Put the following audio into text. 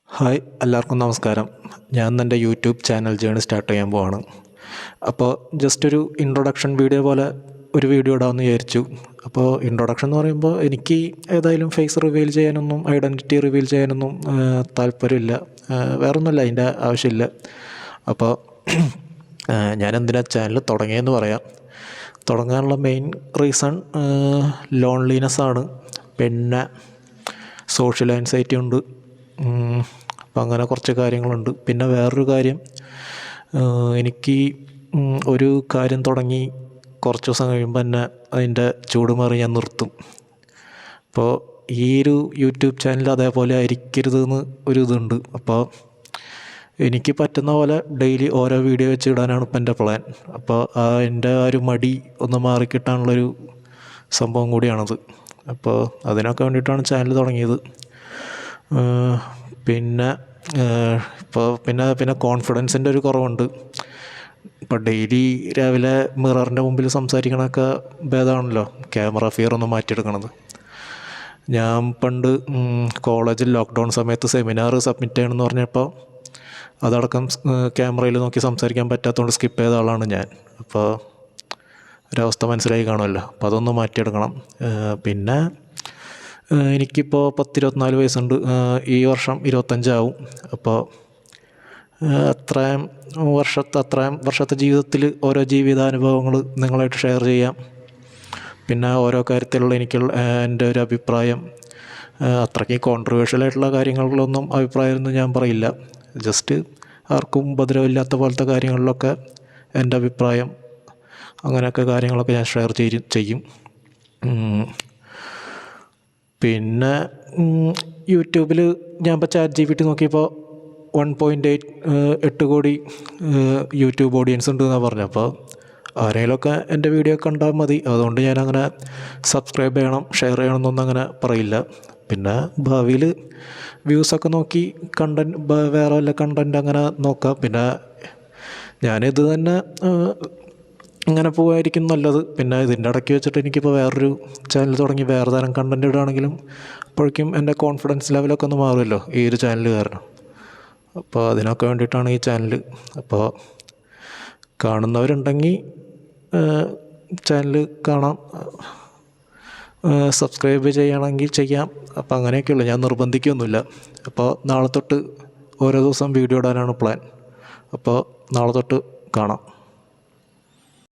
Hi, എല്ലാവർക്കും നമസ്കാരം. ഞാൻ എൻ്റെ യൂട്യൂബ് ചാനൽ ജേണി സ്റ്റാർട്ട് ചെയ്യാൻ പോവാണ്. അപ്പോൾ ജസ്റ്റ് ഒരു ഇൻട്രൊഡക്ഷൻ വീഡിയോ പോലെ ഒരു വീഡിയോ ഇടാമെന്ന് വിചാരിച്ചു. അപ്പോൾ ഇൻട്രൊഡക്ഷൻ എന്ന് പറയുമ്പോൾ എനിക്ക് ഏതായാലും ഫേസ് റിവീൽ ചെയ്യാനൊന്നും ഐഡൻറ്റിറ്റി റിവീൽ ചെയ്യാനൊന്നും താല്പര്യമില്ല. വേറൊന്നുമില്ല, അതിൻ്റെ ആവശ്യമില്ല. അപ്പോൾ ഞാൻ എന്തിനാ ചാനൽ തുടങ്ങിയെന്ന് പറയാം. തുടങ്ങാനുള്ള മെയിൻ റീസൺ ലോൺലിനെസ്സാണ്. പിന്നെ സോഷ്യൽ ആൻസൈറ്റി ഉണ്ട്. അപ്പം അങ്ങനെ കുറച്ച് കാര്യങ്ങളുണ്ട്. പിന്നെ വേറൊരു കാര്യം, എനിക്ക് ഒരു കാര്യം തുടങ്ങി കുറച്ച് ദിവസം കഴിയുമ്പോൾ തന്നെ അതിൻ്റെ ചൂട് മാറി ഞാൻ നിർത്തും. അപ്പോൾ ഈ ഒരു യൂട്യൂബ് ചാനൽ അതേപോലെ ആയിരിക്കരുതെന്ന് ഒരു ഇതുണ്ട്. അപ്പോൾ എനിക്ക് പറ്റുന്ന പോലെ ഡെയിലി ഓരോ വീഡിയോ വെച്ച് ഇടാനാണ് ഇപ്പം എൻ്റെ പ്ലാൻ. അപ്പോൾ എൻ്റെ ആ ഒരു മടി ഒന്ന് മാറിക്കിട്ടാനുള്ളൊരു സംഭവം കൂടിയാണത്. അപ്പോൾ അതിനൊക്കെ വേണ്ടിയിട്ടാണ് ചാനൽ തുടങ്ങിയത്. പിന്നെ ഇപ്പോൾ പിന്നെ കോൺഫിഡൻസിൻ്റെ ഒരു കുറവുണ്ട്. ഇപ്പോൾ ഡെയിലി രാവിലെ മിററിൻ്റെ മുമ്പിൽ സംസാരിക്കണമൊക്കെ ഭേദമാണല്ലോ ക്യാമറ ഫിയർ ഒന്ന് മാറ്റിയെടുക്കണത്. ഞാൻ പണ്ട് കോളേജിൽ ലോക്ക്ഡൗൺ സമയത്ത് സെമിനാർ സബ്മിറ്റ് ചെയ്യണമെന്ന് പറഞ്ഞപ്പോൾ അതടക്കം ക്യാമറയിൽ നോക്കി സംസാരിക്കാൻ പറ്റാത്തതുകൊണ്ട് സ്കിപ്പ് ചെയ്ത ആളാണ് ഞാൻ. അപ്പോൾ ഒരവസ്ഥ മനസ്സിലായി കാണുമല്ലോ. അപ്പോൾ അതൊന്ന് മാറ്റിയെടുക്കണം. പിന്നെ എനിക്കിപ്പോൾ 24 വയസ്സുണ്ട്. ഈ വർഷം 25 അപ്പോൾ അത്രയും വർഷത്തെ ജീവിതത്തിൽ ഓരോ ജീവിതാനുഭവങ്ങൾ നിങ്ങളായിട്ട് ഷെയർ ചെയ്യാം. പിന്നെ ഓരോ കാര്യത്തിലുള്ള എൻ്റെ ഒരു അഭിപ്രായം അത്രയ്ക്ക് കോൺട്രവേഴ്ഷ്യലായിട്ടുള്ള കാര്യങ്ങളിലൊന്നും അഭിപ്രായമൊന്നും ഞാൻ പറയില്ല. ജസ്റ്റ് ആർക്കും ഉപദ്രവമില്ലാത്ത പോലത്തെ കാര്യങ്ങളിലൊക്കെ എൻ്റെ അഭിപ്രായം, അങ്ങനെയൊക്കെ കാര്യങ്ങളൊക്കെ ഞാൻ ഷെയർ ചെയ്യും. പിന്നെ യൂട്യൂബിൽ ഞാൻ ഇപ്പോൾ ChatGPT നോക്കിയപ്പോൾ 1.8 കോടി യൂട്യൂബ് ഓഡിയൻസ് ഉണ്ട് എന്നാണ് പറഞ്ഞത്. അപ്പോൾ ആരെങ്കിലുമൊക്കെ എൻ്റെ വീഡിയോ കണ്ടാൽ മതി. അതുകൊണ്ട് ഞാനങ്ങനെ സബ്സ്ക്രൈബ് ചെയ്യണം, ഷെയർ ചെയ്യണം എന്നൊന്നും അങ്ങനെ പറയില്ല. പിന്നെ ഭാവിയിൽ വ്യൂസൊക്കെ നോക്കി വേറെ വല്ല കണ്ടൻറ്റ് അങ്ങനെ നോക്കാം. പിന്നെ ഞാനിത് തന്നെ ഇങ്ങനെ പോകായിരിക്കും നല്ലത്. പിന്നെ ഇതിൻ്റെ ഇടയ്ക്ക് വെച്ചിട്ട് എനിക്കിപ്പോൾ വേറൊരു ചാനൽ തുടങ്ങി വേറെ തരം കണ്ടൻറ്റ് ഇടുകയാണെങ്കിലും അപ്പോഴേക്കും എൻ്റെ കോൺഫിഡൻസ് ലെവലൊക്കെ ഒന്ന് മാറുമല്ലോ ഈ ഒരു ചാനൽ കാരണം. അപ്പോൾ അതിനൊക്കെ വേണ്ടിയിട്ടാണ് ഈ ചാനൽ. അപ്പോൾ കാണുന്നവരുണ്ടെങ്കിൽ ചാനൽ കാണാം, സബ്സ്ക്രൈബ് ചെയ്യണമെങ്കിൽ ചെയ്യാം. അപ്പോൾ അങ്ങനെയൊക്കെയുള്ളൂ, ഞാൻ നിർബന്ധിക്കുകയൊന്നുമില്ല. അപ്പോൾ നാളെ തൊട്ട് ഓരോ ദിവസം വീഡിയോ ഇടാനാണ് പ്ലാൻ. അപ്പോൾ നാളെ തൊട്ട് കാണാം.